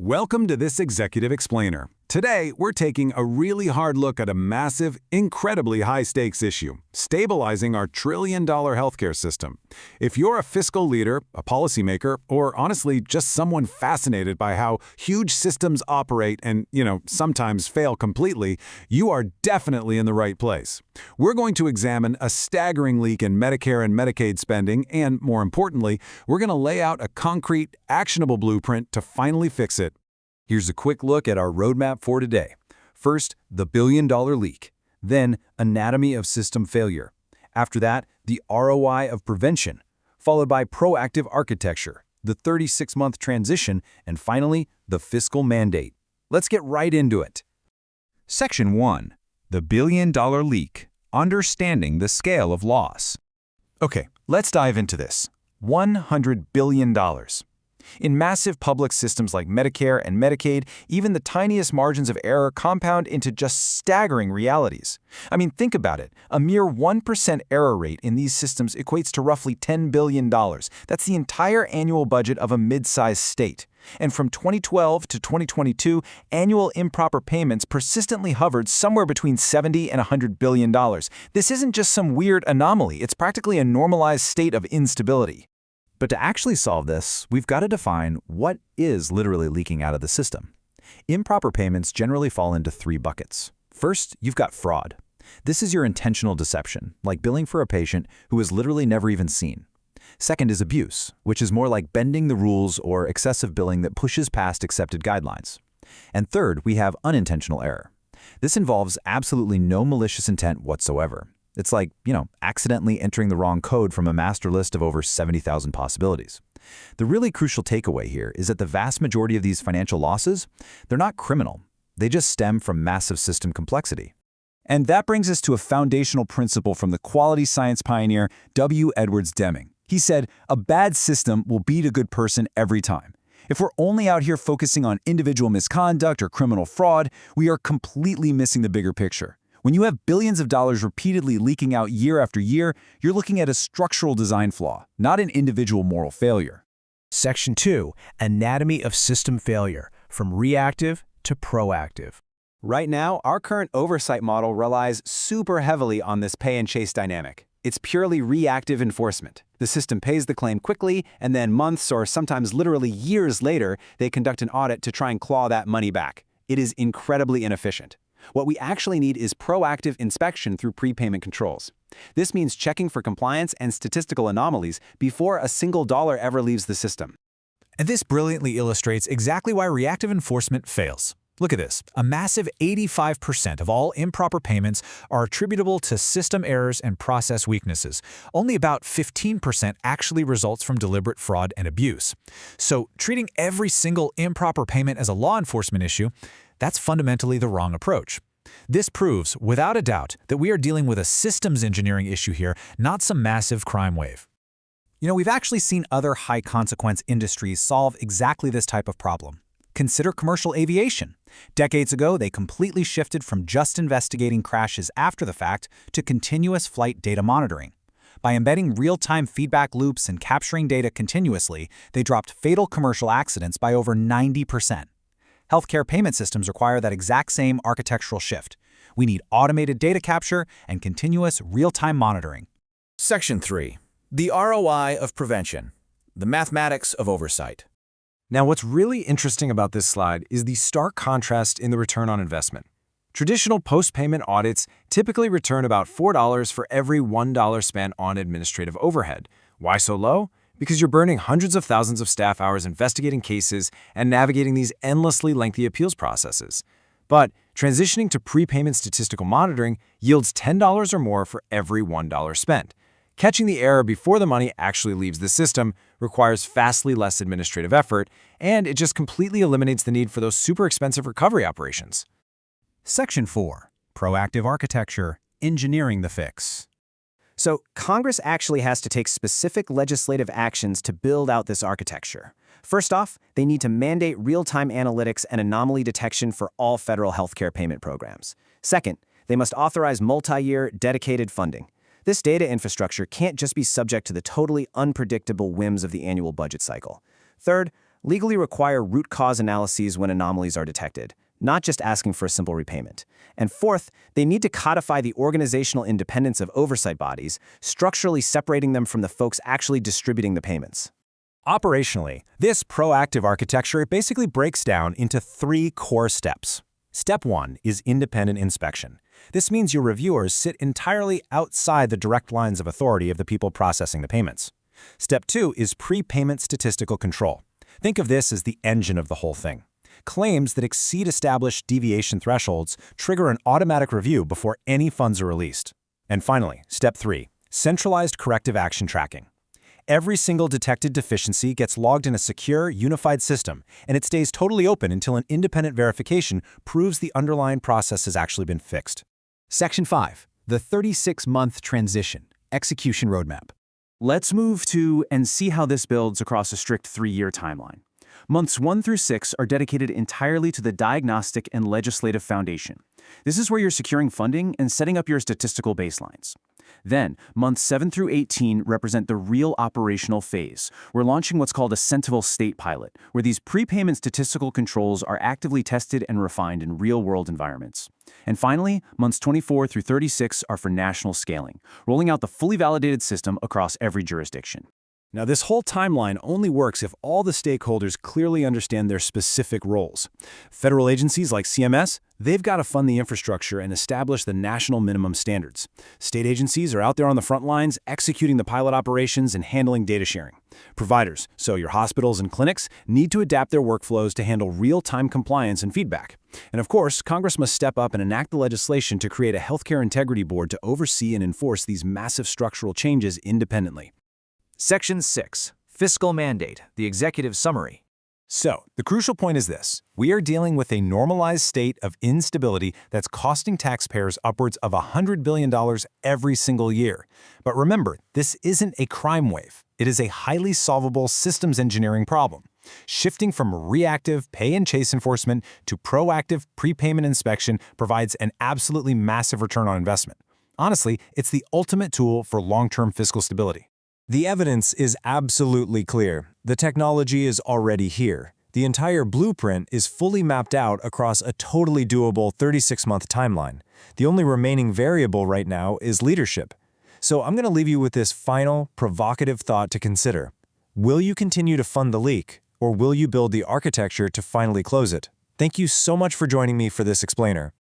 Welcome to this Executive Explainer. Today, we're taking a really hard look at a massive, incredibly high-stakes issue, stabilizing our trillion-dollar healthcare system. If you're a fiscal leader, a policymaker, or honestly, just someone fascinated by how huge systems operate and, sometimes fail completely, you are definitely in the right place. We're going to examine a staggering leak in Medicare and Medicaid spending, and more importantly, we're going to lay out a concrete, actionable blueprint to finally fix it. Here's a quick look at our roadmap for today. First, the billion-dollar leak. Then, anatomy of system failure. After that, the ROI of prevention, followed by proactive architecture, the 36-month transition, and finally, the fiscal mandate. Let's get right into it. Section 1. The billion-dollar leak. Understanding the scale of loss. Okay, let's dive into this. $100 billion. In massive public systems like Medicare and Medicaid, even the tiniest margins of error compound into just staggering realities. I mean, think about it. A mere 1% error rate in these systems equates to roughly $10 billion. That's the entire annual budget of a mid-sized state. And from 2012 to 2022, annual improper payments persistently hovered somewhere between $70 and $100 billion. This isn't just some weird anomaly. It's practically a normalized state of instability. But to actually solve this, we've got to define what is literally leaking out of the system. Improper payments generally fall into three buckets. First, you've got fraud. This is your intentional deception, like billing for a patient who is literally never even seen. Second is abuse, which is more like bending the rules or excessive billing that pushes past accepted guidelines. And third, we have unintentional error. This involves absolutely no malicious intent whatsoever. It's like, accidentally entering the wrong code from a master list of over 70,000 possibilities. The really crucial takeaway here is that the vast majority of these financial losses, they're not criminal. They just stem from massive system complexity. And that brings us to a foundational principle from the quality science pioneer W. Edwards Deming. He said, "A bad system will beat a good person every time." If we're only out here focusing on individual misconduct or criminal fraud, we are completely missing the bigger picture. When you have billions of dollars repeatedly leaking out year after year, you're looking at a structural design flaw, not an individual moral failure. Section 2. Anatomy of system failure, from reactive to proactive. Right now, our current oversight model relies super heavily on this pay-and-chase dynamic. It's purely reactive enforcement. The system pays the claim quickly, and then months or sometimes literally years later, they conduct an audit to try and claw that money back. It is incredibly inefficient. What we actually need is proactive inspection through prepayment controls. This means checking for compliance and statistical anomalies before a single dollar ever leaves the system. And this brilliantly illustrates exactly why reactive enforcement fails. Look at this. A massive 85% of all improper payments are attributable to system errors and process weaknesses. Only about 15% actually results from deliberate fraud and abuse. So, treating every single improper payment as a law enforcement issue, that's fundamentally the wrong approach. This proves, without a doubt, that we are dealing with a systems engineering issue here, not some massive crime wave. We've actually seen other high-consequence industries solve exactly this type of problem. Consider commercial aviation. Decades ago, they completely shifted from just investigating crashes after the fact to continuous flight data monitoring. By embedding real-time feedback loops and capturing data continuously, they dropped fatal commercial accidents by over 90%. Healthcare payment systems require that exact same architectural shift. We need automated data capture and continuous real-time monitoring. Section 3. The ROI of prevention, the mathematics of oversight. Now, what's really interesting about this slide is the stark contrast in the return on investment. Traditional post-payment audits typically return about $4 for every $1 spent on administrative overhead. Why so low? Because you're burning hundreds of thousands of staff hours investigating cases and navigating these endlessly lengthy appeals processes. But transitioning to prepayment statistical monitoring yields $10 or more for every $1 spent. Catching the error before the money actually leaves the system requires vastly less administrative effort, and it just completely eliminates the need for those super expensive recovery operations. Section 4. Proactive architecture, engineering the fix. So Congress actually has to take specific legislative actions to build out this architecture. First off, they need to mandate real-time analytics and anomaly detection for all federal healthcare payment programs. Second, they must authorize multi-year, dedicated funding. This data infrastructure can't just be subject to the totally unpredictable whims of the annual budget cycle. Third, legally require root cause analyses when anomalies are detected, not just asking for a simple repayment. And fourth, they need to codify the organizational independence of oversight bodies, structurally separating them from the folks actually distributing the payments. Operationally, this proactive architecture basically breaks down into 3 core steps. Step 1 is independent inspection. This means your reviewers sit entirely outside the direct lines of authority of the people processing the payments. Step 2 is prepayment statistical control. Think of this as the engine of the whole thing. Claims that exceed established deviation thresholds trigger an automatic review before any funds are released. And finally, Step 3, centralized corrective action tracking. Every single detected deficiency gets logged in a secure, unified system, and it stays totally open until an independent verification proves the underlying process has actually been fixed. Section 5, the 36-month transition, execution roadmap. Let's move to and see how this builds across a strict 3-year timeline. Months 1 through 6 are dedicated entirely to the diagnostic and legislative foundation. This is where you're securing funding and setting up your statistical baselines. Then, months 7 through 18 represent the real operational phase. We're launching what's called a Sentinel State Pilot, where these prepayment statistical controls are actively tested and refined in real-world environments. And finally, months 24 through 36 are for national scaling, rolling out the fully validated system across every jurisdiction. Now, this whole timeline only works if all the stakeholders clearly understand their specific roles. Federal agencies like CMS, they've got to fund the infrastructure and establish the national minimum standards. State agencies are out there on the front lines executing the pilot operations and handling data sharing. Providers, so your hospitals and clinics, need to adapt their workflows to handle real-time compliance and feedback. And of course, Congress must step up and enact the legislation to create a healthcare integrity board to oversee and enforce these massive structural changes independently. Section 6, fiscal mandate, the executive summary. So, the crucial point is this. We are dealing with a normalized state of instability that's costing taxpayers upwards of $100 billion every single year. But remember, this isn't a crime wave. It is a highly solvable systems engineering problem. Shifting from reactive pay and chase enforcement to proactive prepayment inspection provides an absolutely massive return on investment. Honestly, it's the ultimate tool for long-term fiscal stability. The evidence is absolutely clear. The technology is already here. The entire blueprint is fully mapped out across a totally doable 36-month timeline. The only remaining variable right now is leadership. So I'm going to leave you with this final, provocative thought to consider. Will you continue to fund the leak, or will you build the architecture to finally close it? Thank you so much for joining me for this explainer.